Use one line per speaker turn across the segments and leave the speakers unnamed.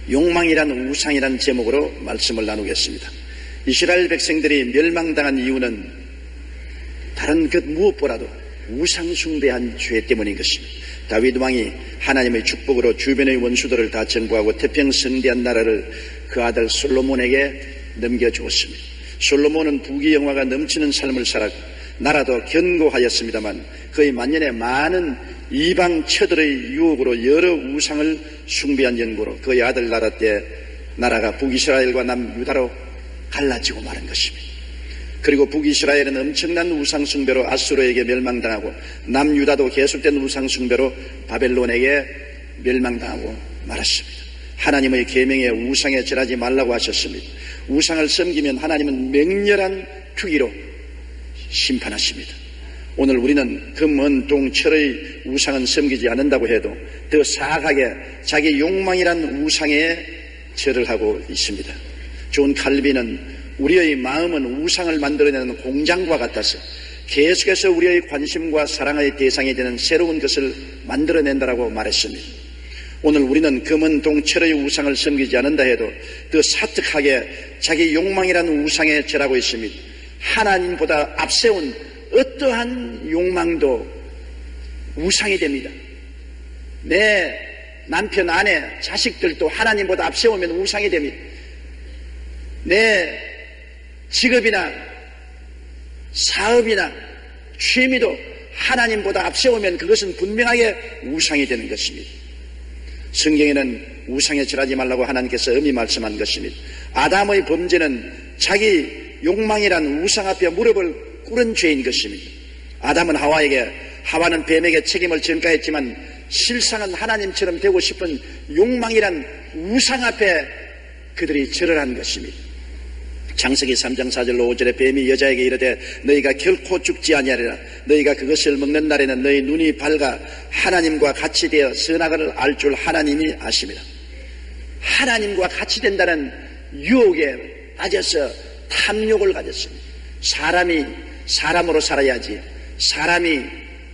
욕망이란 우상이란 제목으로 말씀을 나누겠습니다. 이스라엘 백성들이 멸망당한 이유는 다른 것 무엇보다도 우상 숭배한 죄 때문인 것입니다. 다윗 왕이 하나님의 축복으로 주변의 원수들을 다 정복하고 태평성대한 나라를 그 아들 솔로몬에게 넘겨주었습니다. 솔로몬은 부귀영화가 넘치는 삶을 살았고 나라도 견고하였습니다만 그의 만년에 많은 이방 처들의 유혹으로 여러 우상을 숭배한 연고로 그의 아들 나라 때 나라가 북이스라엘과 남유다로 갈라지고 마는 것입니다. 그리고 북이스라엘은 엄청난 우상 숭배로 아수르에게 멸망당하고 남유다도 계속된 우상 숭배로 바벨론에게 멸망당하고 말았습니다. 하나님의 계명에 우상에 절하지 말라고 하셨습니다. 우상을 섬기면 하나님은 맹렬한 투기로 심판하십니다. 오늘 우리는 그 먼 동철의 우상은 섬기지 않는다고 해도 더 사악하게 자기 욕망이란 우상에 절을 하고 있습니다. 존 칼빈은 우리의 마음은 우상을 만들어내는 공장과 같아서 계속해서 우리의 관심과 사랑의 대상이 되는 새로운 것을 만들어낸다라고 말했습니다. 오늘 우리는 금은 동철의 우상을 섬기지 않는다 해도 더 사특하게 자기 욕망이란 우상에 절하고 있습니다. 하나님보다 앞세운 어떠한 욕망도 우상이 됩니다. 내 남편, 아내, 자식들도 하나님보다 앞세우면 우상이 됩니다. 내 직업이나 사업이나 취미도 하나님보다 앞세우면 그것은 분명하게 우상이 되는 것입니다. 성경에는 우상에 절하지 말라고 하나님께서 엄히 말씀한 것입니다. 아담의 범죄는 자기 욕망이란 우상 앞에 무릎을 꿇은 죄인 것입니다. 아담은 하와는 뱀에게 책임을 전가했지만 실상은 하나님처럼 되고 싶은 욕망이란 우상 앞에 그들이 절을 한 것입니다. 창세기 3장 4절로 5절에 뱀이 여자에게 이르되 너희가 결코 죽지 아니하리라. 너희가 그것을 먹는 날에는 너희 눈이 밝아 하나님과 같이 되어 선악을 알 줄 하나님이 아심이라. 하나님과 같이 된다는 유혹에 빠져서 탐욕을 가졌습니다. 사람이 사람으로 살아야지 사람이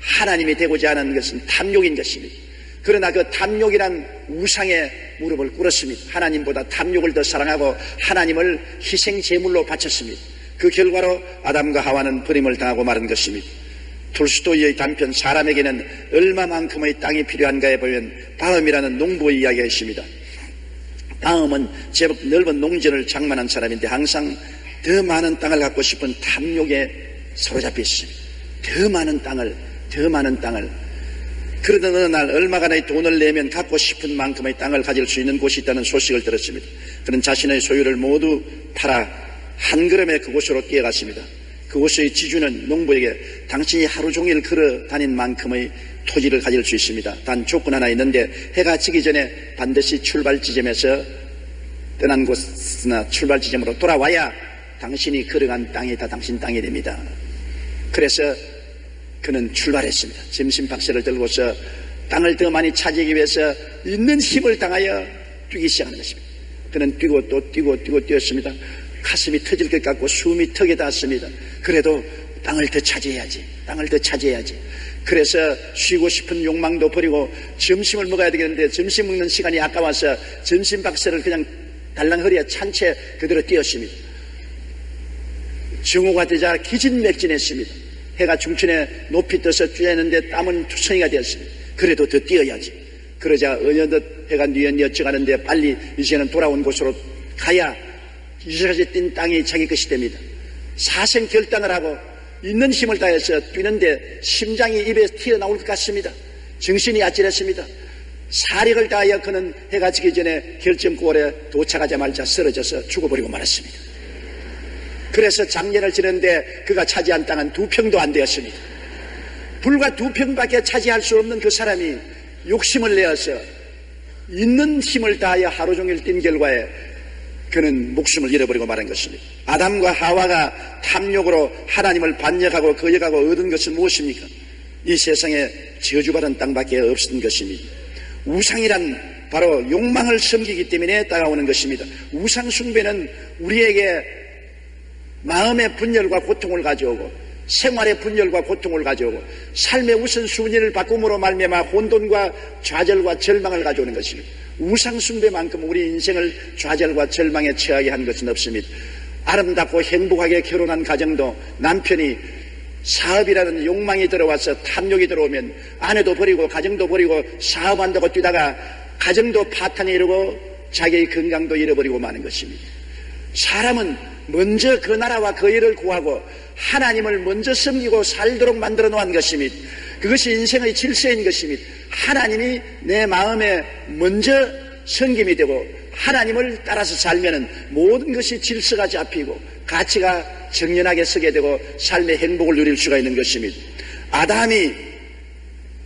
하나님이 되고자 하는 것은 탐욕인 것입니다. 그러나 그 탐욕이란 우상에 무릎을 꿇었습니다. 하나님보다 탐욕을 더 사랑하고 하나님을 희생 제물로 바쳤습니다. 그 결과로 아담과 하와는 버림을 당하고 마른 것입니다. 톨스토이의 단편 사람에게는 얼마만큼의 땅이 필요한가에 보면 바음이라는 농부의 이야기가 있습니다. 바음은 제법 넓은 농전을 장만한 사람인데 항상 더 많은 땅을 갖고 싶은 탐욕에 사로잡혀 있습니다. 더 많은 땅을 그러던 어느 날 얼마간의 돈을 내면 갖고 싶은 만큼의 땅을 가질 수 있는 곳이 있다는 소식을 들었습니다. 그는 자신의 소유를 모두 팔아 한 걸음에 그곳으로 뛰어갔습니다. 그곳의 지주는 농부에게 당신이 하루 종일 걸어 다닌 만큼의 토지를 가질 수 있습니다. 단 조건 하나 있는데 해가 지기 전에 반드시 출발 지점에서 떠난 곳이나 출발 지점으로 돌아와야 당신이 걸어간 땅이 다 당신 땅이 됩니다. 그래서 그는 출발했습니다. 점심 박스를 들고서 땅을 더 많이 차지하기 위해서 있는 힘을 당하여 뛰기 시작하는 것입니다. 그는 뛰고 또 뛰고 뛰었습니다. 가슴이 터질 것 같고 숨이 턱에 닿았습니다. 그래도 땅을 더 차지해야지. 그래서 쉬고 싶은 욕망도 버리고 점심을 먹어야 되겠는데 점심 먹는 시간이 아까워서 점심 박스를 그냥 달랑 허리에 찬 채 그대로 뛰었습니다. 정오가 되자 기진맥진했습니다. 해가 중천에 높이 떠서 뛰었는데 땀은 투성이가 되었습니다. 그래도 더 뛰어야지. 그러자 어느덧 해가 뉘엿뉘엿 가는데 빨리 이제는 돌아온 곳으로 가야 이제까지 뛴 땅이 자기 것이 됩니다. 사생 결단을 하고 있는 힘을 다해서 뛰는데 심장이 입에서 튀어나올 것 같습니다. 정신이 아찔했습니다. 사력을 다하여 그는 해가 지기 전에 결점골에 도착하자마자 쓰러져서 죽어버리고 말았습니다. 그래서 장례를 지는데 그가 차지한 땅은 2평도 안 되었습니다. 불과 2평밖에 차지할 수 없는 그 사람이 욕심을 내어서 있는 힘을 다하여 하루 종일 뛴 결과에 그는 목숨을 잃어버리고 말한 것입니다. 아담과 하와가 탐욕으로 하나님을 반역하고 거역하고 얻은 것은 무엇입니까? 이 세상에 저주받은 땅밖에 없었던 것입니다. 우상이란 바로 욕망을 섬기기 때문에 다가오는 것입니다. 우상 숭배는 우리에게 마음의 분열과 고통을 가져오고 생활의 분열과 고통을 가져오고 삶의 우선순위를 바꿈으로 말미암아 혼돈과 좌절과 절망을 가져오는 것입니다. 우상숭배만큼 우리 인생을 좌절과 절망에 처하게 한 것은 없습니다. 아름답고 행복하게 결혼한 가정도 남편이 사업이라는 욕망이 들어와서 탐욕이 들어오면 아내도 버리고 가정도 버리고 사업한다고 뛰다가 가정도 파탄이 이르고 자기의 건강도 잃어버리고 마는 것입니다. 사람은 먼저 그 나라와 그 일을 구하고 하나님을 먼저 섬기고 살도록 만들어 놓은 것입니다. 그것이 인생의 질서인 것입니다. 하나님이 내 마음에 먼저 섬김이 되고 하나님을 따라서 살면은 모든 것이 질서가 잡히고 가치가 정연하게 서게 되고 삶의 행복을 누릴 수가 있는 것입니다. 아담이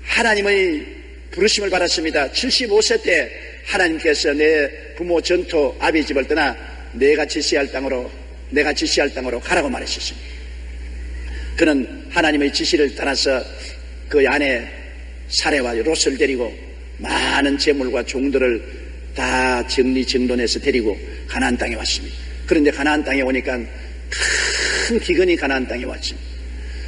하나님의 부르심을 받았습니다. 75세 때 하나님께서 내 부모 전토 아비 집을 떠나 내가 지시할 땅으로 가라고 말하셨습니다. 그는 하나님의 지시를 따라서 그 아내 사레와 롯을 데리고 많은 재물과 종들을 다 정리정돈해서 데리고 가나안 땅에 왔습니다. 그런데 가나안 땅에 오니까 큰 기근이 가나안 땅에 왔습니다.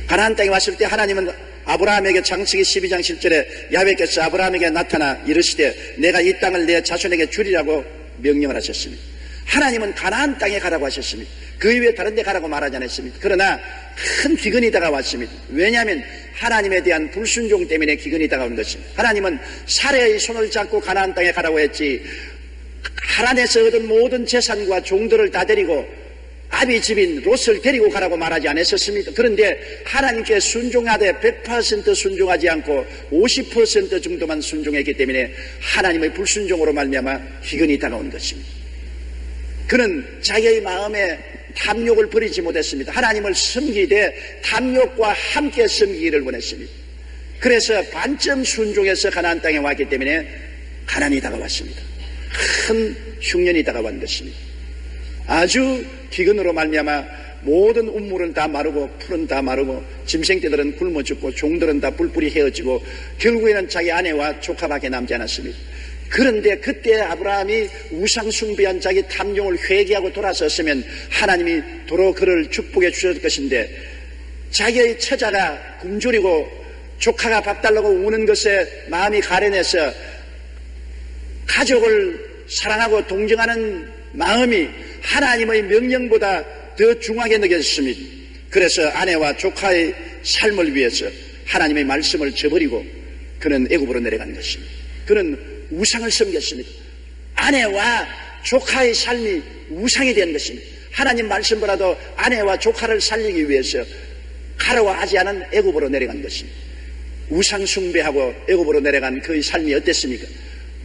가나안 땅에 왔을 때 하나님은 아브라함에게 창세기 12장 7절에 야훼께서 아브라함에게 나타나 이르시되 내가 이 땅을 내 자손에게 주리라고 명령을 하셨습니다. 하나님은 가나안 땅에 가라고 하셨습니다. 그 이외에 다른 데 가라고 말하지 않았습니다. 그러나 큰 기근이 다가왔습니다. 왜냐하면 하나님에 대한 불순종 때문에 기근이 다가온 것입니다. 하나님은 사레의 손을 잡고 가나안 땅에 가라고 했지 하란에서 얻은 모든 재산과 종들을 다 데리고 아비 집인 롯을 데리고 가라고 말하지 않았었습니다. 그런데 하나님께 순종하되 100% 순종하지 않고 50% 정도만 순종했기 때문에 하나님의 불순종으로 말미암아 기근이 다가온 것입니다. 그는 자기의 마음에 탐욕을 버리지 못했습니다. 하나님을 섬기되 탐욕과 함께 섬기기를 원했습니다. 그래서 반쯤 순종해서 가나안 땅에 왔기 때문에 가난이 다가왔습니다. 큰 흉년이 다가온 것입니다. 아주 기근으로 말미암아 모든 운물은 다 마르고 풀은 다 마르고 짐승떼들은 굶어 죽고 종들은 다 뿔뿔이 헤어지고 결국에는 자기 아내와 조카밖에 남지 않았습니다. 그런데 그때 아브라함이 우상숭배한 자기 탐욕을 회개하고 돌아섰으면 하나님이 도로 그를 축복해 주셨을 것인데 자기의 처자가 굶주리고 조카가 밥 달라고 우는 것에 마음이 가련해서 가족을 사랑하고 동정하는 마음이 하나님의 명령보다 더 중하게 느껴졌습니다. 그래서 아내와 조카의 삶을 위해서 하나님의 말씀을 저버리고 그는 애굽으로 내려간 것입니다. 그는 우상을 섬겼습니다. 아내와 조카의 삶이 우상이 된 것입니다. 하나님 말씀보다도 아내와 조카를 살리기 위해서 가라고 하지 않은 애굽으로 내려간 것입니다. 우상 숭배하고 애굽으로 내려간 그의 삶이 어땠습니까?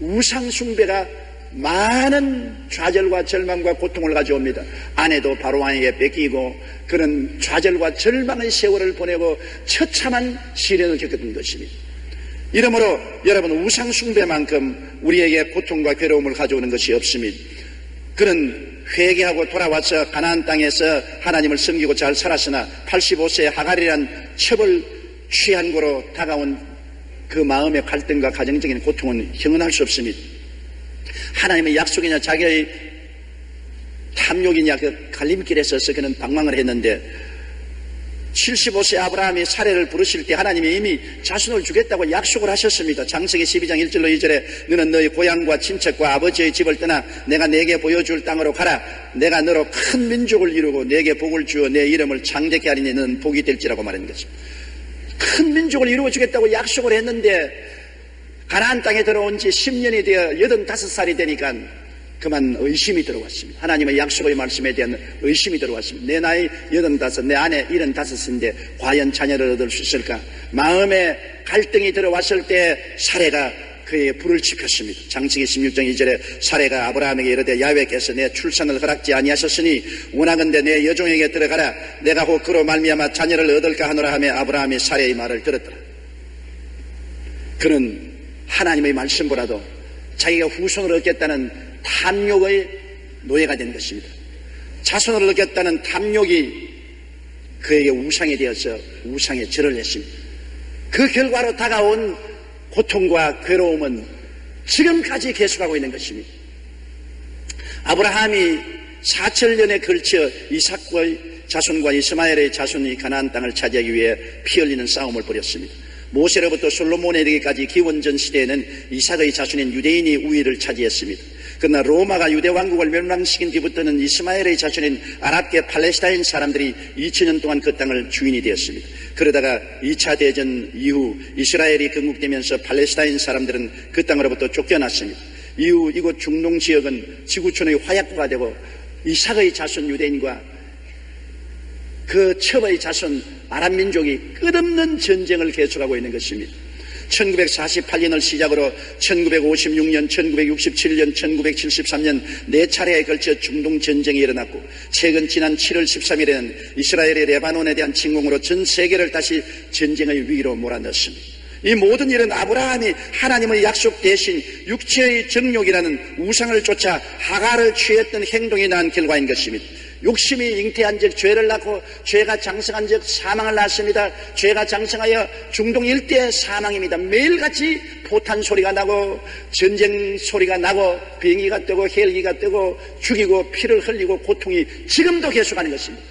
우상 숭배가 많은 좌절과 절망과 고통을 가져옵니다. 아내도 바로왕에게 뺏기고 그는 좌절과 절망의 세월을 보내고 처참한 시련을 겪었던 것입니다. 이러므로 여러분 우상 숭배만큼 우리에게 고통과 괴로움을 가져오는 것이 없습니다. 그는 회개하고 돌아와서 가나안 땅에서 하나님을 섬기고 잘 살았으나 85세의 하갈이란 첩을 취한 고로 다가온 그 마음의 갈등과 가정적인 고통은 형언할 수 없습니다. 하나님의 약속이냐 자기의 탐욕이냐 그 갈림길에 서서 그는 방황을 했는데 75세 아브라함이 사례를 부르실 때 하나님이 이미 자손을 주겠다고 약속을 하셨습니다. 창세기 12장 1절로 2절에 너는 너희 고향과 친척과 아버지의 집을 떠나 내가 내게 보여줄 땅으로 가라. 내가 너로 큰 민족을 이루고 내게 복을 주어 내 이름을 창대케 하리니 너는 복이 될지라고 말한 것입니다. 큰 민족을 이루어주겠다고 약속을 했는데 가나안 땅에 들어온 지 10년이 되어 85살이 되니까 그만 의심이 들어왔습니다. 하나님의 약속의 말씀에 대한 의심이 들어왔습니다. 내 나이 85, 내 아내 75인데 과연 자녀를 얻을 수 있을까? 마음에 갈등이 들어왔을 때 사레가 그에게 불을 지폈습니다. 창세기 16장 2절에 사레가 아브라함에게 이르되 야훼께서 내 출산을 허락지 아니하셨으니 원하건대 내 여종에게 들어가라. 내가 혹 그로 말미암아 자녀를 얻을까 하노라 하며 아브라함이 사레의 말을 들었더라. 그는 하나님의 말씀보다도 자기가 후손을 얻겠다는 탐욕의 노예가 된 것입니다. 자손을 얻겠다는 탐욕이 그에게 우상이 되어서 우상에 절을 했습니다. 그 결과로 다가온 고통과 괴로움은 지금까지 계속하고 있는 것입니다. 아브라함이 4천년에 걸쳐 이삭과 자손과 이스마엘의 자손이 가나안 땅을 차지하기 위해 피 흘리는 싸움을 벌였습니다. 모세로부터 솔로몬에게까지 기원전 시대에는 이삭의 자손인 유대인이 우위를 차지했습니다. 그러나 로마가 유대 왕국을 멸망시킨 뒤부터는 이스마엘의 자손인 아랍계 팔레스타인 사람들이 2000년 동안 그 땅을 주인이 되었습니다. 그러다가 2차 대전 이후 이스라엘이 건국되면서 팔레스타인 사람들은 그 땅으로부터 쫓겨났습니다. 이후 이곳 중동 지역은 지구촌의 화약고가 되고 이삭의 자손 유대인과 그 첩의 자손 아랍 민족이 끝없는 전쟁을 계속하고 있는 것입니다. 1948년을 시작으로 1956년, 1967년, 1973년 4차례에 걸쳐 중동 전쟁이 일어났고 최근 지난 7월 13일에는 이스라엘의 레바논에 대한 침공으로 전 세계를 다시 전쟁의 위기로 몰아넣습니다. 이 모든 일은 아브라함이 하나님의 약속 대신 육체의 정욕이라는 우상을 쫓아 하가를 취했던 행동이 낳은 결과인 것입니다. 욕심이 잉태한 즉 죄를 낳고 죄가 장성한 즉 사망을 낳습니다. 죄가 장성하여 중동 일대의 사망입니다. 매일같이 포탄 소리가 나고 전쟁 소리가 나고 비행기가 뜨고 헬기가 뜨고 죽이고 피를 흘리고 고통이 지금도 계속하는 것입니다.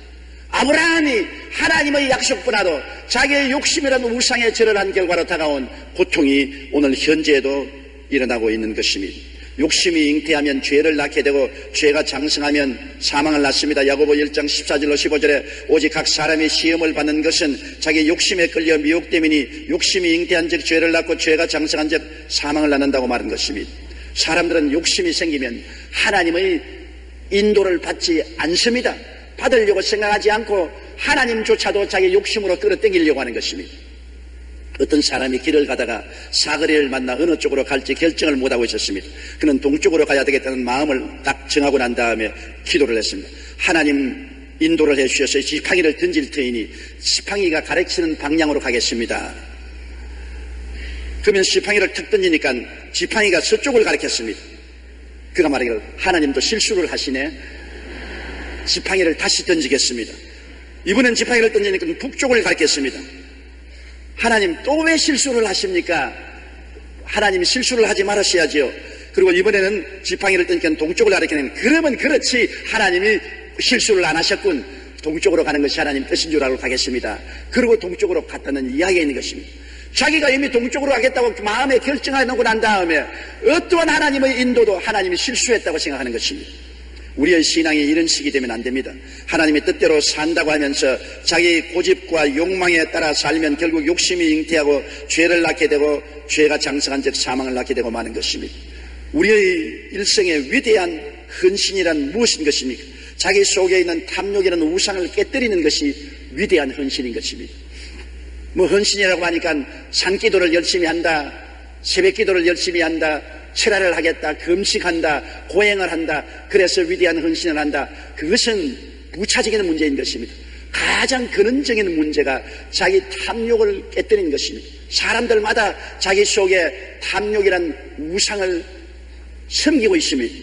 아브라함이 하나님의 약속보다도 자기의 욕심이라는 우상에 절을 한 결과로 다가온 고통이 오늘 현재에도 일어나고 있는 것입니다. 욕심이 잉태하면 죄를 낳게 되고 죄가 장성하면 사망을 낳습니다. 야고보 1장 14절로 15절에 오직 각 사람이 시험을 받는 것은 자기 욕심에 끌려 미혹됨이니 욕심이 잉태한 즉 죄를 낳고 죄가 장성한 즉 사망을 낳는다고 말한 것입니다. 사람들은 욕심이 생기면 하나님의 인도를 받지 않습니다. 받으려고 생각하지 않고 하나님조차도 자기 욕심으로 끌어당기려고 하는 것입니다. 어떤 사람이 길을 가다가 사거리를 만나 어느 쪽으로 갈지 결정을 못하고 있었습니다. 그는 동쪽으로 가야 되겠다는 마음을 딱 정하고 난 다음에 기도를 했습니다. 하나님 인도를 해주셔서 지팡이를 던질 터이니 지팡이가 가르치는 방향으로 가겠습니다. 그러면 지팡이를 툭 던지니까 지팡이가 서쪽을 가리켰습니다. 그가 말하기를 하나님도 실수를 하시네. 지팡이를 다시 던지겠습니다. 이번엔 지팡이를 던지니까 북쪽을 가리켰습니다. 하나님 또 왜 실수를 하십니까? 하나님이 실수를 하지 말으셔야죠. 그리고 이번에는 지팡이를 던지니까 동쪽을 가리키는 그러면 그렇지 하나님이 실수를 안 하셨군. 동쪽으로 가는 것이 하나님 뜻인 줄 알고 가겠습니다. 그리고 동쪽으로 갔다는 이야기가 있는 것입니다. 자기가 이미 동쪽으로 가겠다고 마음에 결정해놓고 난 다음에 어떠한 하나님의 인도도 하나님이 실수했다고 생각하는 것입니다. 우리의 신앙이 이런 식이 되면 안 됩니다. 하나님의 뜻대로 산다고 하면서 자기 고집과 욕망에 따라 살면 결국 욕심이 잉태하고 죄를 낳게 되고 죄가 장성한 즉 사망을 낳게 되고 마는 것입니다. 우리의 일생의 위대한 헌신이란 무엇인 것입니까? 자기 속에 있는 탐욕이라는 우상을 깨뜨리는 것이 위대한 헌신인 것입니다. 뭐 헌신이라고 하니까 산기도를 열심히 한다, 새벽기도를 열심히 한다, 철야를 하겠다, 금식한다, 고행을 한다, 그래서 위대한 헌신을 한다. 그것은 부차적인 문제인 것입니다. 가장 근원적인 문제가 자기 탐욕을 깨뜨리는 것입니다. 사람들마다 자기 속에 탐욕이란 우상을 섬기고 있습니다.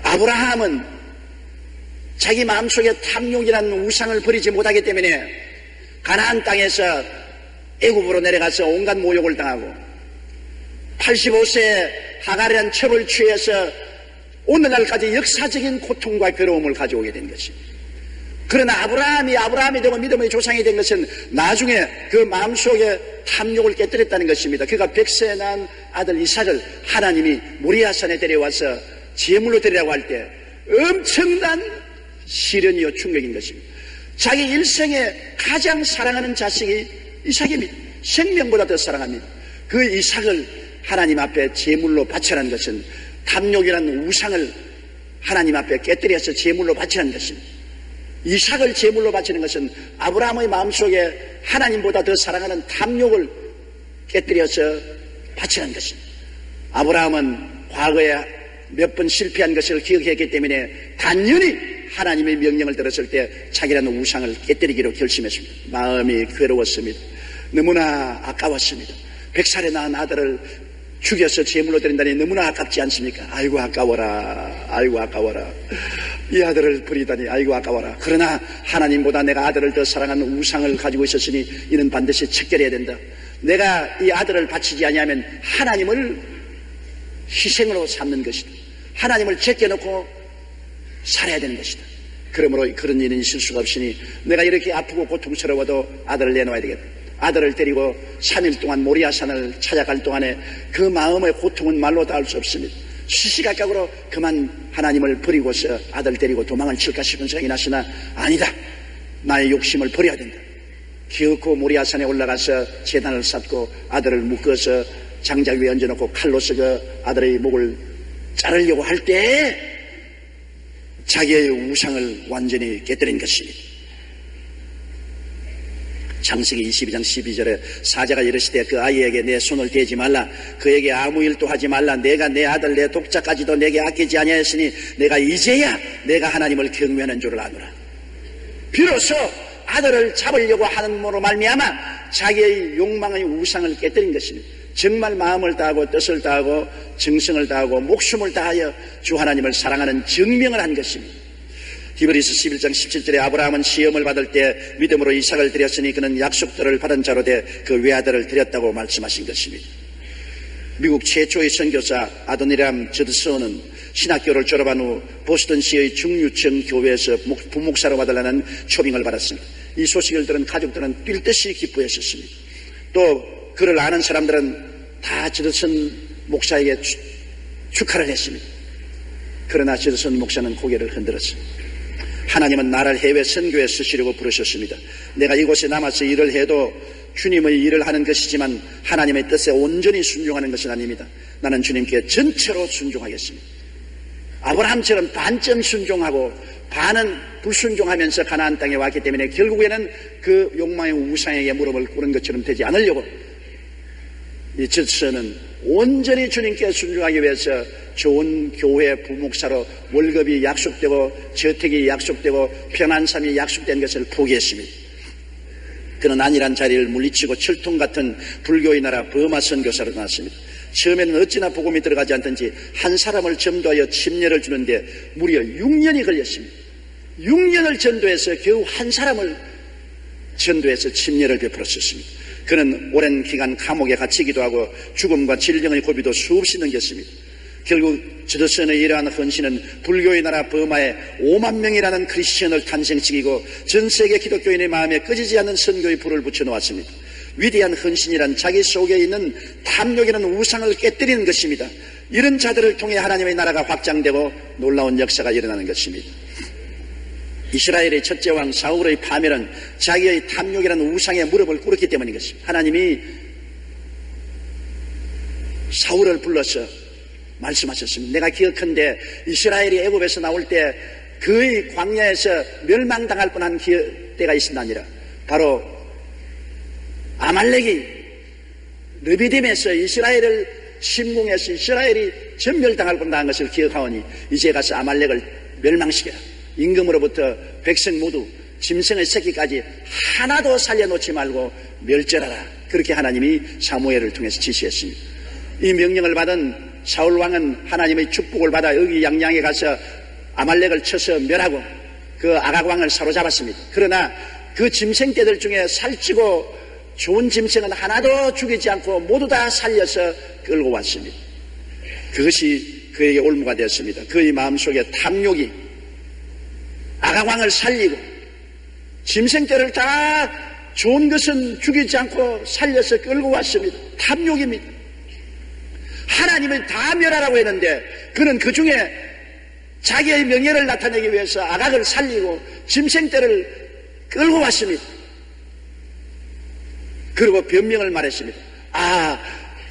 아브라함은 자기 마음속에 탐욕이라는 우상을 버리지 못하기 때문에 가나안 땅에서 애굽으로 내려가서 온갖 모욕을 당하고 85세에 하갈이라는 첩을 취해서 오늘날까지 역사적인 고통과 괴로움을 가져오게 된 것입니다. 그러나 아브라함이 되고 믿음의 조상이 된 것은 나중에 그 마음속에 탐욕을 깨뜨렸다는 것입니다. 그가 100세에 낳은 아들 이삭을 하나님이 모리아산에 데려와서 제물로 드리라고 할 때 엄청난 시련이요 충격인 것입니다. 자기 일생에 가장 사랑하는 자식이 이삭입니다. 생명보다 더 사랑합니다. 그 이삭을 하나님 앞에 제물로 바치라는 것은 탐욕이라는 우상을 하나님 앞에 깨뜨려서 제물로 바치라는 것입니다. 이삭을 제물로 바치는 것은 아브라함의 마음속에 하나님보다 더 사랑하는 탐욕을 깨뜨려서 바치라는 것입니다. 아브라함은 과거에 몇 번 실패한 것을 기억했기 때문에 단연히 하나님의 명령을 들었을 때 자기라는 우상을 깨뜨리기로 결심했습니다. 마음이 괴로웠습니다. 너무나 아까웠습니다. 100살에 낳은 아들을 죽여서 제물로 드린다니 너무나 아깝지 않습니까? 아이고 아까워라, 아이고 아까워라. 이 아들을 버리다니 아이고 아까워라. 그러나 하나님보다 내가 아들을 더 사랑하는 우상을 가지고 있었으니 이는 반드시 척결해야 된다. 내가 이 아들을 바치지 아니하면 하나님을 희생으로 삼는 것이다. 하나님을 제껴놓고 살아야 되는 것이다. 그러므로 그런 일은 있을 수가 없으니 내가 이렇게 아프고 고통스러워도 아들을 내놓아야 되겠다. 아들을 데리고 3일 동안 모리아산을 찾아갈 동안에 그 마음의 고통은 말로 다 할 수 없습니다. 시시각각으로 그만 하나님을 버리고서 아들 데리고 도망을 칠까 싶은 생각이 났으나 아니다. 나의 욕심을 버려야 된다. 기어코 모리아산에 올라가서 제단을 쌓고 아들을 묶어서 장작 위에 얹어놓고 칼로서 그 아들의 목을 자르려고 할 때 자기의 우상을 완전히 깨뜨린 것입니다. 창세기 22장 12절에 사자가 이르시되 그 아이에게 내 손을 대지 말라. 그에게 아무 일도 하지 말라. 내가 내 아들 내 독자까지도 내게 아끼지 아니하였으니 내가 이제야 내가 하나님을 경외하는 줄을 아노라. 비로소 아들을 잡으려고 하는 모로 말미암아 자기의 욕망의 우상을 깨뜨린 것입니다. 정말 마음을 다하고 뜻을 다하고 정성을 다하고 목숨을 다하여 주 하나님을 사랑하는 증명을 한 것입니다. 히브리서 11장 17절에 아브라함은 시험을 받을 때 믿음으로 이삭을 드렸으니 그는 약속들을 받은 자로 돼 그 외아들을 드렸다고 말씀하신 것입니다. 미국 최초의 선교사 아도니람 저드슨은 신학교를 졸업한 후 보스턴시의 중유청 교회에서 부목사로 받으려는 초빙을 받았습니다. 이 소식을 들은 가족들은 뛸 듯이 기뻐했었습니다. 또 그를 아는 사람들은 다 저드슨 목사에게 축하를 했습니다. 그러나 저드슨 목사는 고개를 흔들었습니다. 하나님은 나를 해외 선교에 쓰시려고 부르셨습니다. 내가 이곳에 남아서 일을 해도 주님의 일을 하는 것이지만 하나님의 뜻에 온전히 순종하는 것은 아닙니다. 나는 주님께 전체로 순종하겠습니다. 아브라함처럼 반쯤 순종하고 반은 불순종하면서 가나안 땅에 왔기 때문에 결국에는 그 욕망의 우상에게 무릎을 꿇은 것처럼 되지 않으려고 이 저서는 온전히 주님께 순종하기 위해서 좋은 교회 부목사로 월급이 약속되고 저택이 약속되고 편한 삶이 약속된 것을 포기했습니다. 그는 안일한 자리를 물리치고 철통 같은 불교의 나라 버마 선교사로 나왔습니다. 처음에는 어찌나 복음이 들어가지 않든지 한 사람을 전도하여 침례를 주는데 무려 6년이 걸렸습니다. 6년을 전도해서 겨우 한 사람을 전도해서 침례를 베풀었습니다. 그는 오랜 기간 감옥에 갇히기도 하고 죽음과 질병의 고비도 수없이 넘겼습니다. 결국 저드슨의 이러한 헌신은 불교의 나라 버마에 5만 명이라는 크리스천을 탄생시키고 전 세계 기독교인의 마음에 꺼지지 않는 선교의 불을 붙여놓았습니다. 위대한 헌신이란 자기 속에 있는 탐욕이라는 우상을 깨뜨리는 것입니다. 이런 자들을 통해 하나님의 나라가 확장되고 놀라운 역사가 일어나는 것입니다. 이스라엘의 첫째 왕 사울의 파멸은 자기의 탐욕이라는 우상에 무릎을 꿇었기 때문인 것입니다. 하나님이 사울을 불러서 말씀하셨습니다. 내가 기억한데 이스라엘이 애굽에서 나올 때 그의 광야에서 멸망당할 뻔한 때가 있었나니라. 바로 아말렉이 르비딤에서 이스라엘을 침공해서 이스라엘이 전멸당할 뻔한 것을 기억하오니 이제 가서 아말렉을 멸망시켜라. 임금으로부터 백성 모두 짐승의 새끼까지 하나도 살려놓지 말고 멸절하라. 그렇게 하나님이 사무엘을 통해서 지시했습니다. 이 명령을 받은 사울 왕은 하나님의 축복을 받아 여기 양양에 가서 아말렉을 쳐서 멸하고 그 아각 왕을 사로잡았습니다. 그러나 그 짐승떼들 중에 살찌고 좋은 짐승은 하나도 죽이지 않고 모두 다 살려서 끌고 왔습니다. 그것이 그에게 올무가 되었습니다. 그의 마음속에 탐욕이 아각 왕을 살리고 짐승떼를 다 좋은 것은 죽이지 않고 살려서 끌고 왔습니다. 탐욕입니다. 하나님을 다 멸하라고 했는데 그는 그 중에 자기의 명예를 나타내기 위해서 아각을 살리고 짐승떼를 끌고 왔습니다. 그리고 변명을 말했습니다.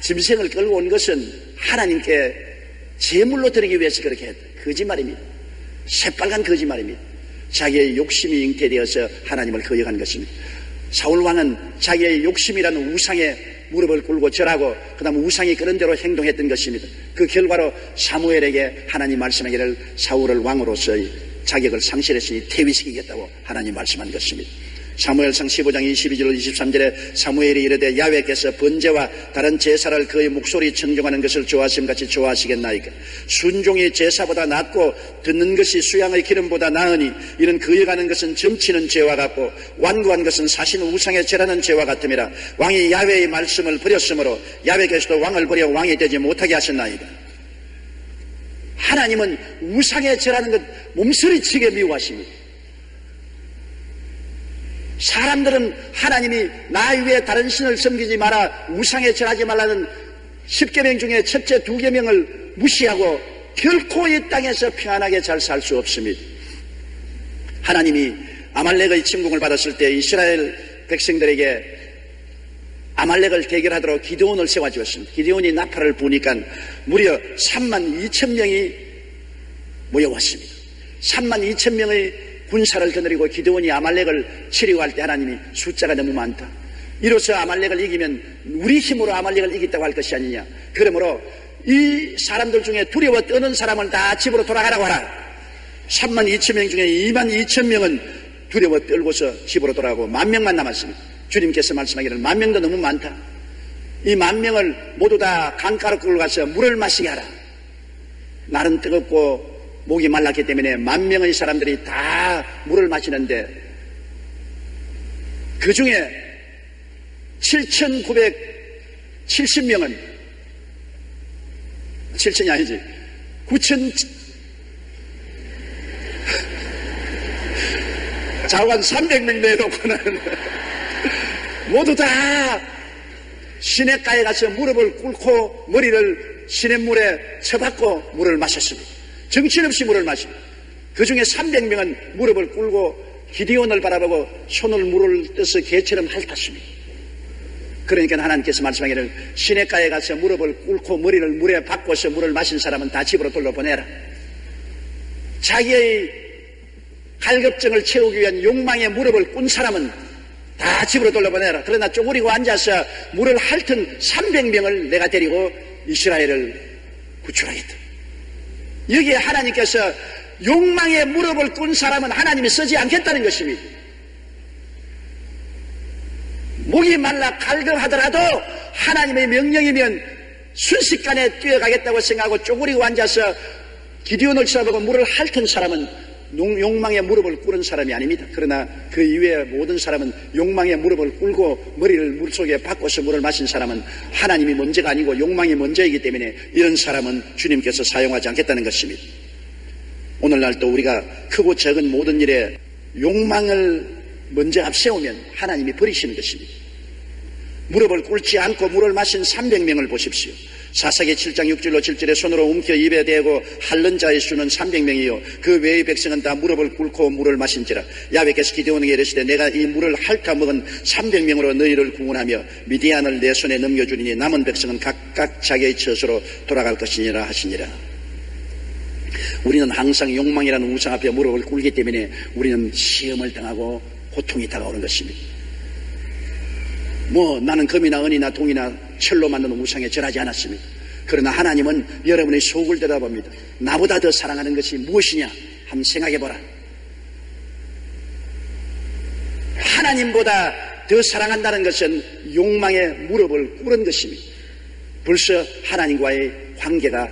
짐승을 끌고 온 것은 하나님께 제물로 드리기 위해서 그렇게 했다. 거짓말입니다. 새빨간 거짓말입니다. 자기의 욕심이 잉태되어서 하나님을 거역한 것입니다. 사울왕은 자기의 욕심이라는 우상에 무릎을 꿇고 절하고 그 다음 우상이 그런 대로 행동했던 것입니다. 그 결과로 사무엘에게 하나님 말씀하기를 사울을 왕으로서의 자격을 상실했으니 퇴위시키겠다고 하나님 말씀한 것입니다. 사무엘상 15장 22절 23절에 사무엘이 이르되 야훼께서 번제와 다른 제사를 그의 목소리 청종하는 것을 좋아하심 같이 좋아하시겠나이까. 순종이 제사보다 낫고 듣는 것이 수양의 기름보다 나으니 이는 거역하는 것은 점치는 죄와 같고 완고한 것은 사신 우상에 절하는 죄와 같음이라. 왕이 야훼의 말씀을 버렸으므로 야훼께서도 왕을 버려 왕이 되지 못하게 하셨나이다. 하나님은 우상에 절하는 것 몸서리치게 미워하십니다. 사람들은 하나님이 나 외에 다른 신을 섬기지 마라, 우상에 절하지 말라는 10계명 중에 첫째 2계명을 무시하고 결코 이 땅에서 평안하게 잘 살 수 없습니다. 하나님이 아말렉의 침공을 받았을 때 이스라엘 백성들에게 아말렉을 대결하도록 기드온을 세워주었습니다. 기드온이 나팔을 부니까 무려 32,000명이 모여왔습니다. 32,000명의 군사를 거느리고 기드온이 아말렉을 치려고 할 때 하나님이 숫자가 너무 많다, 이로써 아말렉을 이기면 우리 힘으로 아말렉을 이겼다고 할 것이 아니냐, 그러므로 이 사람들 중에 두려워 떠는 사람을 다 집으로 돌아가라고 하라. 32,000명 중에 22,000명은 두려워 떨고서 집으로 돌아가고 10,000명만 남았습니다. 주님께서 말씀하기를 10,000명도 너무 많다, 이 10,000명을 모두 다 강가로 끌고 가서 물을 마시게 하라. 날은 뜨겁고 목이 말랐기 때문에 10,000명의 사람들이 다 물을 마시는데 그 중에 7,970명은 7,000이 아니지 9,000 좌우한 300명 내놓고는 모두 다 시냇가에 가서 무릎을 꿇고 머리를 시냇물에 쳐박고 물을 마셨습니다. 정신없이 물을 마십니다. 그 중에 300명은 무릎을 꿇고 기드온을 바라보고 손을 물을 떠서 개처럼 핥았습니다. 그러니까 하나님께서 말씀하기를 시냇가에 가서 무릎을 꿇고 머리를 물에 박고서 물을 마신 사람은 다 집으로 돌려보내라. 자기의 갈급증을 채우기 위한 욕망에 무릎을 꾼 사람은 다 집으로 돌려보내라. 그러나 쪼그리고 앉아서 물을 핥은 300명을 내가 데리고 이스라엘을 구출하겠다. 여기에 하나님께서 욕망에 무릎을 꾼 사람은 하나님이 쓰지 않겠다는 것입니다. 목이 말라 갈급하더라도 하나님의 명령이면 순식간에 뛰어가겠다고 생각하고 쪼그리고 앉아서 기드온을 쳐다보고 물을 핥은 사람은 욕망에 무릎을 꿇은 사람이 아닙니다. 그러나 그 이외의 모든 사람은 욕망에 무릎을 꿇고 머리를 물속에 박고서 물을 마신 사람은 하나님이 먼저가 아니고 욕망이 먼저이기 때문에 이런 사람은 주님께서 사용하지 않겠다는 것입니다. 오늘날도 우리가 크고 작은 모든 일에 욕망을 먼저 앞세우면 하나님이 버리시는 것입니다. 무릎을 꿇지 않고 물을 마신 300명을 보십시오. 사사기 7장 6절로 7절에 손으로 움켜 입에 대고 핥는 자의 수는 300명이요 그 외의 백성은 다 무릎을 꿇고 물을 마신지라. 야훼께서 기드온에게 이르시되 내가 이 물을 핥아 먹은 300명으로 너희를 구원하며 미디안을 내 손에 넘겨주리니 남은 백성은 각각 자기의 처소로 돌아갈 것이니라 하시니라. 우리는 항상 욕망이라는 우상 앞에 무릎을 꿇기 때문에 우리는 시험을 당하고 고통이 다가오는 것입니다. 나는 금이나 은이나 동이나 철로 만든 우상에 절하지 않았습니다. 그러나 하나님은 여러분의 속을 들여다봅니다. 나보다 더 사랑하는 것이 무엇이냐 한번 생각해보라. 하나님보다 더 사랑한다는 것은 욕망에 무릎을 꿇은 것입니다. 벌써 하나님과의 관계가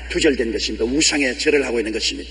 두절된 것입니다. 우상에 절을 하고 있는 것입니다.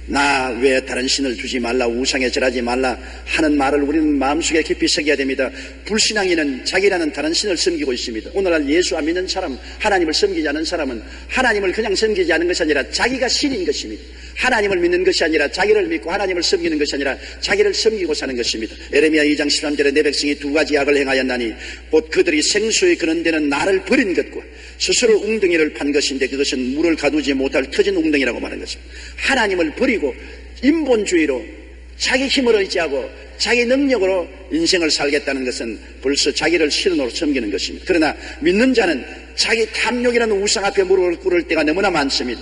나 외에 다른 신을 두지 말라, 우상에 절하지 말라 하는 말을 우리는 마음속에 깊이 새겨야 됩니다. 불신앙인은 자기라는 다른 신을 섬기고 있습니다. 오늘날 예수 안 믿는 사람, 하나님을 섬기지 않은 사람은 하나님을 그냥 섬기지 않은 것이 아니라 자기가 신인 것입니다. 하나님을 믿는 것이 아니라 자기를 믿고 하나님을 섬기는 것이 아니라 자기를 섬기고 사는 것입니다. 에레미야 2장 13절에 내 백성이 두 가지 악을 행하였나니 곧 그들이 생수에 그런 데는 나를 버린 것과 스스로 웅덩이를 판 것인데 그것은 물을 가두지 못할 터진 웅덩이라고 말한 것입니다. 하나님을 버리고 인본주의로 자기 힘을 의지하고 자기 능력으로 인생을 살겠다는 것은 벌써 자기를 신으로 섬기는 것입니다. 그러나 믿는 자는 자기 탐욕이라는 우상 앞에 무릎을 꿇을 때가 너무나 많습니다.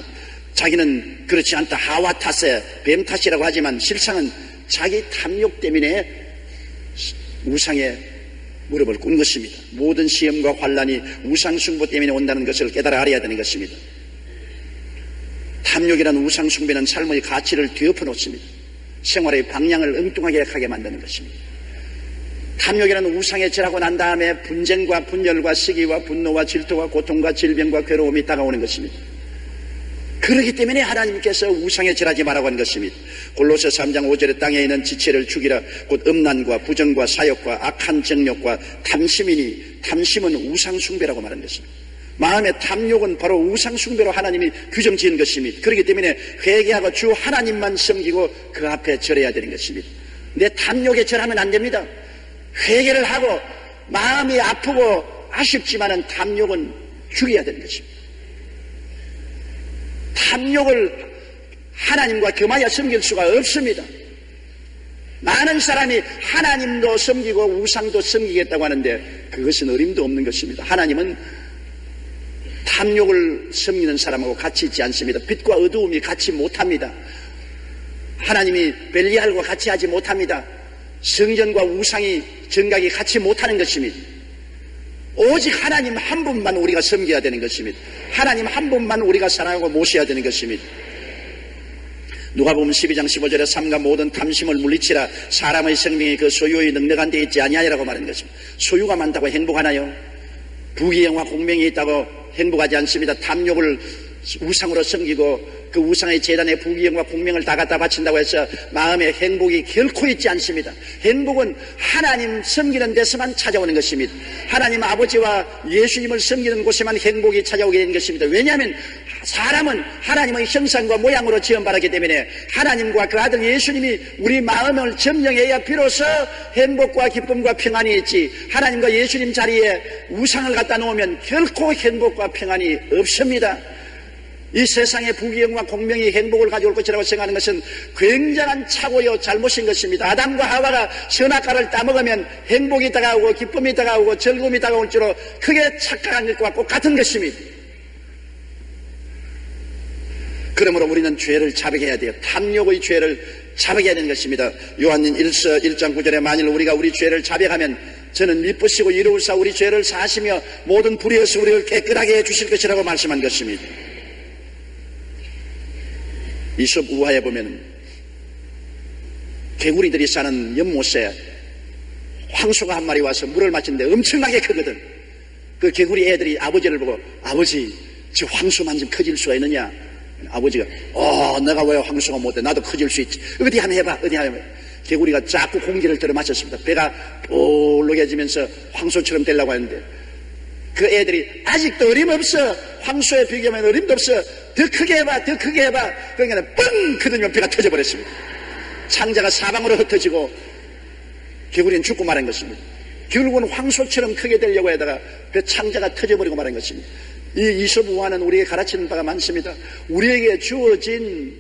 자기는 그렇지 않다, 하와 탓에 뱀 탓이라고 하지만 실상은 자기 탐욕 때문에 우상에 무릎을 꿇은 것입니다. 모든 시험과 환난이 우상숭배 때문에 온다는 것을 깨달아 알아야 되는 것입니다. 탐욕이라는 우상숭배는 삶의 가치를 뒤엎어 놓습니다. 생활의 방향을 엉뚱하게 하게 만드는 것입니다. 탐욕이라는 우상에 절하고 난 다음에 분쟁과 분열과 시기와 분노와 질투와 고통과 질병과 괴로움이 다가오는 것입니다. 그렇기 때문에 하나님께서 우상에 절하지 말라고 한 것입니다. 골로새 3장 5절에 땅에 있는 지체를 죽이라. 곧 음란과 부정과 사욕과 악한 정욕과 탐심이니 탐심은 우상숭배라고 말한 것입니다. 마음의 탐욕은 바로 우상숭배로 하나님이 규정 지은 것입니다. 그렇기 때문에 회개하고 주 하나님만 섬기고 그 앞에 절해야 되는 것입니다. 내 탐욕에 절하면 안 됩니다. 회개를 하고 마음이 아프고 아쉽지만은 탐욕은 죽여야 되는 것입니다. 탐욕을 하나님과 겸하여 섬길 수가 없습니다. 많은 사람이 하나님도 섬기고 우상도 섬기겠다고 하는데 그것은 어림도 없는 것입니다. 하나님은 탐욕을 섬기는 사람하고 같이 있지 않습니다. 빛과 어두움이 같이 못합니다. 하나님이 벨리알과 같이 하지 못합니다. 성전과 우상이 정각이 같이 못하는 것입니다. 오직 하나님 한 분만 우리가 섬겨야 되는 것입니다. 하나님 한 분만 우리가 사랑하고 모셔야 되는 것입니다. 누가복음 12장 15절에 삼가 모든 탐심을 물리치라. 사람의 생명이 그 소유의 능력한 데 있지 아니하리라고 말하는 것입니다. 소유가 많다고 행복하나요? 부귀영화 공명이 있다고 행복하지 않습니다. 탐욕을 우상으로 섬기고 그 우상의 제단에 부귀영화 공명을 다 갖다 바친다고 해서 마음의 행복이 결코 있지 않습니다. 행복은 하나님 섬기는 데서만 찾아오는 것입니다. 하나님 아버지와 예수님을 섬기는 곳에만 행복이 찾아오게 되는 것입니다. 왜냐하면 사람은 하나님의 형상과 모양으로 지음받았기 때문에 하나님과 그 아들 예수님이 우리 마음을 점령해야 비로소 행복과 기쁨과 평안이 있지, 하나님과 예수님 자리에 우상을 갖다 놓으면 결코 행복과 평안이 없습니다. 이 세상의 부귀영화 공명이 행복을 가져올 것이라고 생각하는 것은 굉장한 착오요 잘못인 것입니다. 아담과 하와가 선악과를 따먹으면 행복이 다가오고 기쁨이 다가오고 즐거움이 다가올 줄로 크게 착각한 것과 똑같은 것입니다. 그러므로 우리는 죄를 자백해야 돼요. 탐욕의 죄를 자백해야 되는 것입니다. 요한인 1장 9절에 만일 우리가 우리 죄를 자백하면 저는 미쁘시고 이로우사 우리 죄를 사하시며 모든 불의에서 우리를 깨끗하게 해주실 것이라고 말씀한 것입니다. 이솝 우화에 보면 개구리들이 사는 연못에 황소가 한 마리 와서 물을 마시는데 엄청나게 크거든. 그 개구리 애들이 아버지를 보고 아버지 저 황소만 좀 커질 수가 있느냐. 아버지가 내가 왜 황소가 못해. 나도 커질 수 있지. 어디 한번 해봐. 어디 한번 해봐. 개구리가 자꾸 공기를 들어 마셨습니다. 배가 볼록해지면서 황소처럼 되려고 하는데 그 애들이 아직도 어림없어. 황소에 비교하면 어림도 없어. 더 크게 해봐. 더 크게 해봐. 그러니까 뻥 크더니 배가 터져버렸습니다. 창자가 사방으로 흩어지고 개구리는 죽고 말한 것입니다. 결국은 황소처럼 크게 되려고 하다가 배 창자가 터져버리고 말한 것입니다. 이 이솝 우화는 우리에게 가르치는 바가 많습니다. 우리에게 주어진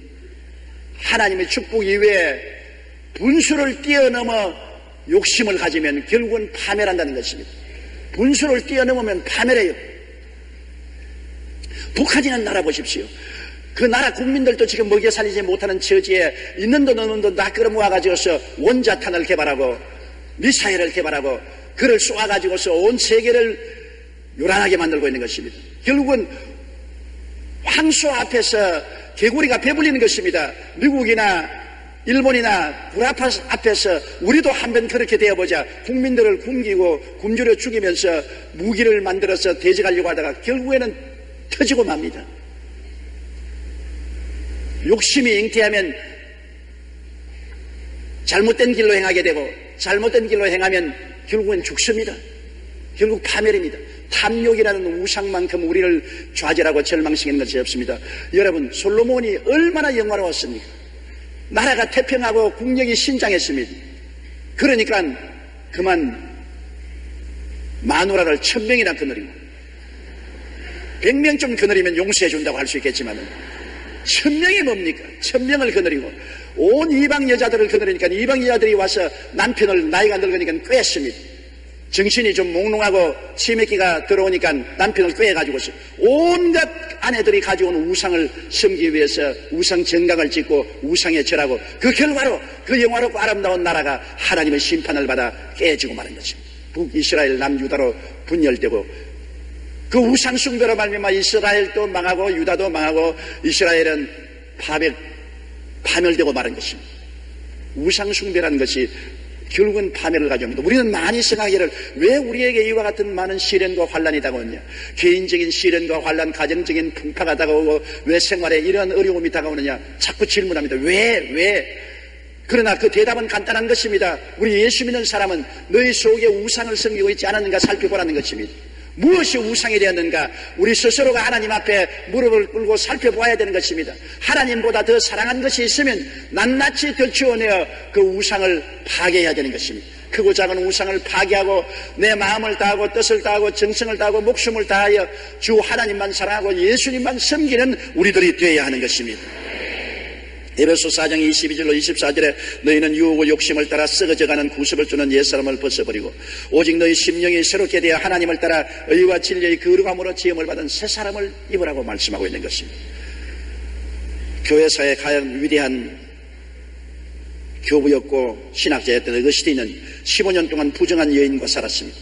하나님의 축복 이외에 분수를 뛰어넘어 욕심을 가지면 결국은 파멸한다는 것입니다. 분수를 뛰어넘으면 파멸해요. 북한이라는 나라 보십시오. 그 나라 국민들도 지금 먹여 살리지 못하는 처지에 있는 돈 없는 돈 다 끌어모아가지고서 원자탄을 개발하고 미사일을 개발하고 그를 쏘아가지고서 온 세계를 요란하게 만들고 있는 것입니다. 결국은 황소 앞에서 개구리가 배불리는 것입니다. 미국이나 일본이나 불아파 앞에서 우리도 한번 그렇게 되어보자. 국민들을 굶기고 굶주려 죽이면서 무기를 만들어서 대적하려고 하다가 결국에는 터지고 맙니다. 욕심이 잉태하면 잘못된 길로 행하게 되고 잘못된 길로 행하면 결국엔 죽습니다. 결국 파멸입니다. 탐욕이라는 우상만큼 우리를 좌절하고 절망시키는 것이 없습니다. 여러분, 솔로몬이 얼마나 영화로웠습니까? 나라가 태평하고 국력이 신장했습니다. 그러니까 그만 마누라를 1000명이나 거느리고 100명쯤 거느리면 용서해 준다고 할 수 있겠지만 1000명이 뭡니까? 1000명을 거느리고 온 이방 여자들을 거느리니까 이방 여자들이 와서 남편을 나이가 늙으니까 꿰습니다. 정신이 좀 몽롱하고 치매기가 들어오니까 남편을 꿰가지고서 온갖 아내들이 가져온 우상을 섬기기 위해서 우상 정각을 짓고 우상에 절하고 그 결과로 그 영화롭고 아름다운 나라가 하나님의 심판을 받아 깨지고 마는 것입니다. 북이스라엘 남유다로 분열되고 그 우상 숭배로 말미암아 이스라엘도 망하고 유다도 망하고 이스라엘은 파멸되고 마는 것입니다. 우상 숭배라는 것이 결국은 파멸을 가져옵니다. 우리는 많이 생각하기를 왜 우리에게 이와 같은 많은 시련과 환란이 다가오냐. 개인적인 시련과 환란, 가정적인 풍파가 다가오고 왜 생활에 이런 어려움이 다가오느냐 자꾸 질문합니다. 왜? 그러나 그 대답은 간단한 것입니다. 우리 예수 믿는 사람은 너희 속에 우상을 섬기고 있지 않았는가 살펴보라는 것입니다. 무엇이 우상이 되었는가? 우리 스스로가 하나님 앞에 무릎을 꿇고 살펴보아야 되는 것입니다. 하나님보다 더 사랑한 것이 있으면 낱낱이 들추어내어 그 우상을 파괴해야 되는 것입니다. 크고 작은 우상을 파괴하고 내 마음을 다하고 뜻을 다하고 정성을 다하고 목숨을 다하여 주 하나님만 사랑하고 예수님만 섬기는 우리들이 되어야 하는 것입니다. 에베소 4장 22절로 24절에 너희는 유혹과 욕심을 따라 썩어져가는 구습을 주는 옛사람을 벗어버리고 오직 너희 심령이 새롭게 되어 하나님을 따라 의와 진리의 거룩함으로 지음을 받은 새 사람을 입으라고 말씀하고 있는 것입니다. 교회사에 가장 위대한 교부였고 신학자였던 어거스틴은 15년 동안 부정한 여인과 살았습니다.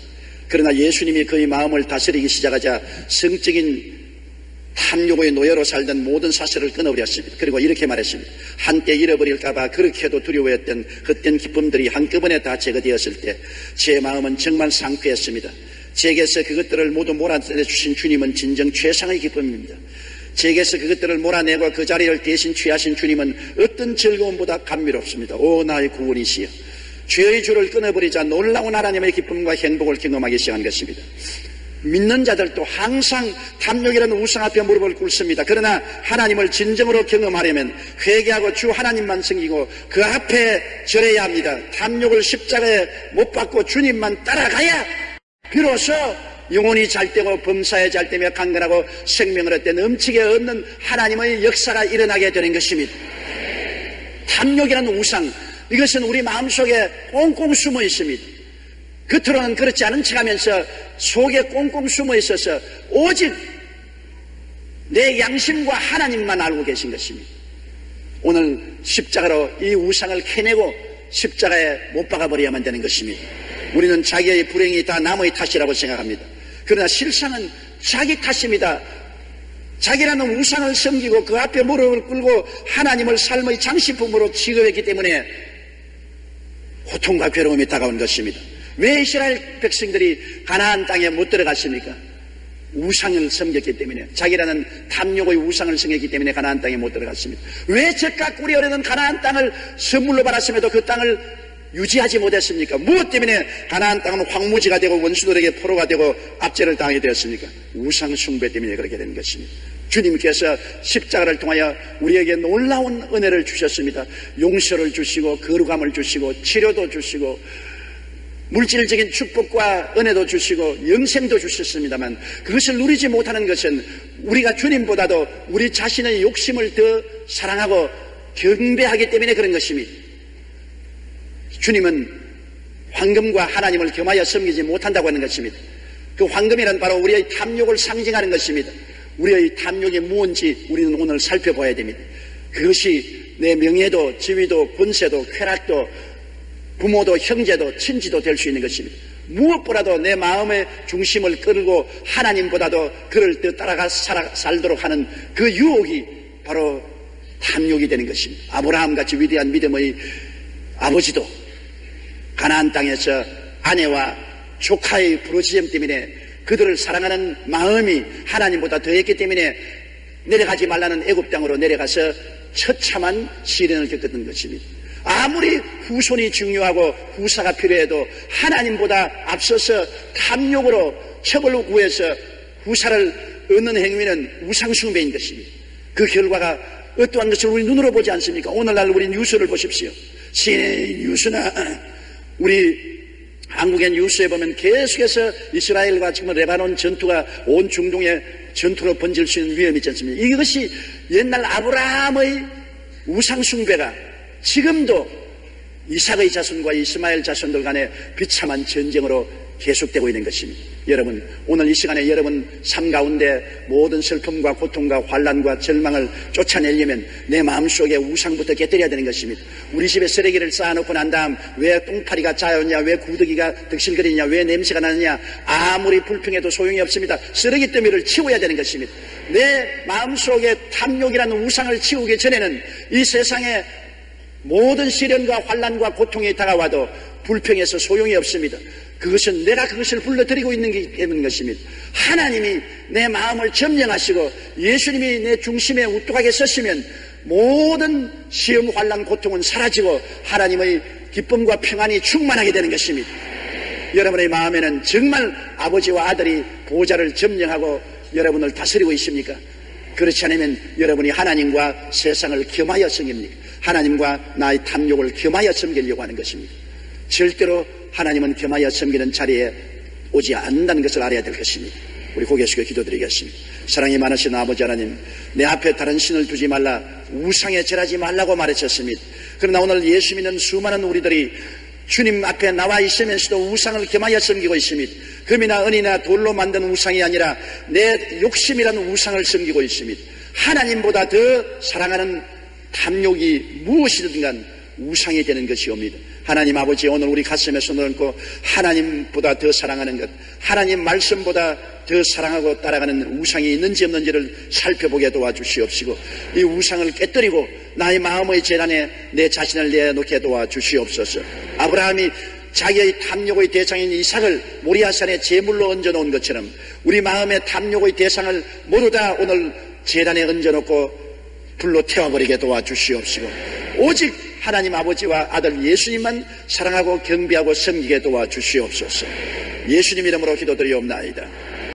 그러나 예수님이 그의 마음을 다스리기 시작하자 성적인 탐욕의 노예로 살던 모든 사슬을 끊어버렸습니다. 그리고 이렇게 말했습니다. 한때 잃어버릴까봐 그렇게도 두려워했던 헛된 기쁨들이 한꺼번에 다 제거되었을 때 제 마음은 정말 상쾌했습니다. 제게서 그것들을 모두 몰아내주신 주님은 진정 최상의 기쁨입니다. 제게서 그것들을 몰아내고 그 자리를 대신 취하신 주님은 어떤 즐거움보다 감미롭습니다. 오 나의 구원이시여, 죄의 줄을 끊어버리자 놀라운 하나님의 기쁨과 행복을 경험하기 시작한 것입니다. 믿는 자들도 항상 탐욕이라는 우상 앞에 무릎을 꿇습니다. 그러나 하나님을 진정으로 경험하려면 회개하고 주 하나님만 섬기고 그 앞에 절해야 합니다. 탐욕을 십자가에 못 박고 주님만 따라가야 비로소 영혼이 잘되고 범사에 잘되며 강건하고 생명을 얻되 넘치게 얻는 하나님의 역사가 일어나게 되는 것입니다. 탐욕이라는 우상, 이것은 우리 마음속에 꽁꽁 숨어 있습니다. 겉으로는 그렇지 않은 척하면서 속에 꽁꽁 숨어 있어서 오직 내 양심과 하나님만 알고 계신 것입니다. 오늘 십자가로 이 우상을 캐내고 십자가에 못 박아버려야만 되는 것입니다. 우리는 자기의 불행이 다 남의 탓이라고 생각합니다. 그러나 실상은 자기 탓입니다. 자기라는 우상을 섬기고 그 앞에 무릎을 꿇고 하나님을 삶의 장식품으로 취급했기 때문에 고통과 괴로움이 다가온 것입니다. 왜 이스라엘 백성들이 가나안 땅에 못 들어갔습니까? 우상을 섬겼기 때문에, 자기라는 탐욕의 우상을 섬겼기 때문에 가나안 땅에 못 들어갔습니다. 왜 젖과 꿀이 흐르는 가나안 땅을 선물로 받았음에도 그 땅을 유지하지 못했습니까? 무엇 때문에 가나안 땅은 황무지가 되고 원수들에게 포로가 되고 압제를 당하게 되었습니까? 우상 숭배 때문에 그렇게 된 것입니다. 주님께서 십자가를 통하여 우리에게 놀라운 은혜를 주셨습니다. 용서를 주시고 거룩함을 주시고 치료도 주시고 물질적인 축복과 은혜도 주시고 영생도 주셨습니다만, 그것을 누리지 못하는 것은 우리가 주님보다도 우리 자신의 욕심을 더 사랑하고 경배하기 때문에 그런 것입니다. 주님은 황금과 하나님을 겸하여 섬기지 못한다고 하는 것입니다. 그 황금이란 바로 우리의 탐욕을 상징하는 것입니다. 우리의 탐욕이 무엇인지 우리는 오늘 살펴봐야 됩니다. 그것이 내 명예도 지위도 권세도 쾌락도 부모도 형제도 친지도 될 수 있는 것입니다. 무엇보다도 내 마음의 중심을 끌고 하나님보다도 그를 더 따라가 살도록 하는 그 유혹이 바로 탐욕이 되는 것입니다. 아브라함같이 위대한 믿음의 아버지도 가나안 땅에서 아내와 조카의 부르짖음 때문에 그들을 사랑하는 마음이 하나님보다 더했기 때문에 내려가지 말라는 애굽 땅으로 내려가서 처참한 시련을 겪었던 것입니다. 아무리 후손이 중요하고 후사가 필요해도 하나님보다 앞서서 탐욕으로 첩을 구해서 후사를 얻는 행위는 우상숭배인 것입니다. 그 결과가 어떠한 것을 우리 눈으로 보지 않습니까? 오늘날 우리 뉴스를 보십시오. CNN 뉴스나 우리 한국의 뉴스에 보면 계속해서 이스라엘과 지금 레바논 전투가 온 중동의 전투로 번질 수 있는 위험이 있지 않습니까? 이것이 옛날 아브라함의 우상숭배가 지금도 이삭의 자손과 이스마엘 자손들 간의 비참한 전쟁으로 계속되고 있는 것입니다. 여러분, 오늘 이 시간에 여러분 삶 가운데 모든 슬픔과 고통과 환난과 절망을 쫓아내려면 내 마음속에 우상부터 깨뜨려야 되는 것입니다. 우리 집에 쓰레기를 쌓아놓고 난 다음 왜 똥파리가 짜였냐, 왜 구더기가 득실거리냐, 왜 냄새가 나느냐, 아무리 불평해도 소용이 없습니다. 쓰레기 더미를 치워야 되는 것입니다. 내 마음속에 탐욕이라는 우상을 치우기 전에는 이 세상에 모든 시련과 환난과 고통이 다가와도 불평해서 소용이 없습니다. 그것은 내가 그것을 불러들이고 있는 게 때문인 것입니다. 하나님이 내 마음을 점령하시고 예수님이 내 중심에 우뚝하게 서시면 모든 시험, 환난, 고통은 사라지고 하나님의 기쁨과 평안이 충만하게 되는 것입니다. 여러분의 마음에는 정말 아버지와 아들이 보좌를 점령하고 여러분을 다스리고 있습니까? 그렇지 않으면 여러분이 하나님과 세상을 겸하여 섬깁니까? 하나님과 나의 탐욕을 겸하여 섬기려고 하는 것입니다. 절대로 하나님은 겸하여 섬기는 자리에 오지 않는다는 것을 알아야 될 것입니다. 우리 고개 숙여 기도드리겠습니다. 사랑이 많으신 아버지 하나님, 내 앞에 다른 신을 두지 말라, 우상에 절하지 말라고 말하셨습니다. 그러나 오늘 예수 믿는 수많은 우리들이 주님 앞에 나와 있으면서도 우상을 겸하여 섬기고 있습니다. 금이나 은이나 돌로 만든 우상이 아니라 내 욕심이라는 우상을 섬기고 있습니다. 하나님보다 더 사랑하는 탐욕이 무엇이든 간 우상이 되는 것이옵니다. 하나님 아버지, 오늘 우리 가슴에 손을 얹고 하나님보다 더 사랑하는 것, 하나님 말씀보다 더 사랑하고 따라가는 우상이 있는지 없는지를 살펴보게 도와주시옵시고, 이 우상을 깨뜨리고 나의 마음의 재단에 내 자신을 내놓게 도와주시옵소서. 아브라함이 자기의 탐욕의 대상인 이삭을 모리아산에 제물로 얹어놓은 것처럼 우리 마음의 탐욕의 대상을 모두 다 오늘 재단에 얹어놓고 불로 태워버리게 도와주시옵시고, 오직 하나님 아버지와 아들 예수님만 사랑하고 경배하고 섬기게 도와주시옵소서. 예수님 이름으로 기도드리옵나이다.